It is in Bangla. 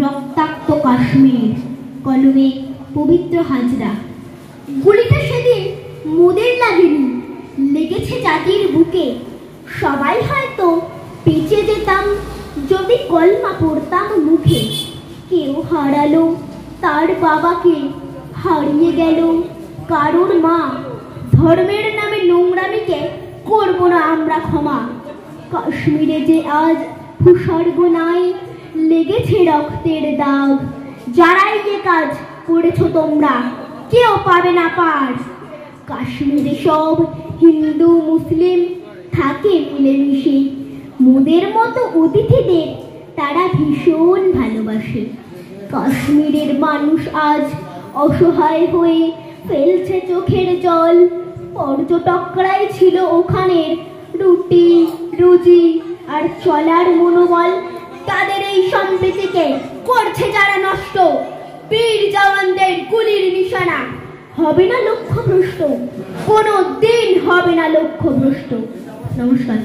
রক্তাক্ত কাশ্মীর, কলমে পবিত্র হাজরা। গুলিটা সেদিন মোদের লাগেনি, লেগেছে জাতির বুকে। সবাই হয়তো বেঁচে যেতাম যদি কলমা পড়তাম মুখে। কেউ হারালো তার বাবাকে, হারিয়ে গেল কারোর মা। ধর্মের নামে নোংরামিকে করবো না আমরা ক্ষমা। কাশ্মীরে যে আজ ভূস্বর্গ নাই, লেগেছে রক্তের দাগ। যারাই এ কাজ করেছো তোমরা, কেউ পাবে না পার। কাশ্মীরে সব হিন্দু মুসলিম থাকে মিলেমিশে। মোদের মতো অতিথিদের তারা ভীষণ ভালোবাসে। কাশ্মীরের মানুষ আজ অসহায় হয়ে ফেলছে চোখের জল। পর্যটকরাই ছিল ওখানের রুটি রুজি আর চলার মনোবল। তাদের এই সম্প্রীতিকে করছে যারা নষ্ট, বীর জওয়ানদের গুলির নিশানা। হবে না লক্ষ্যভ্রষ্ট, কোনো দিন হবে না লক্ষ্যভ্রষ্ট। নমস্কার।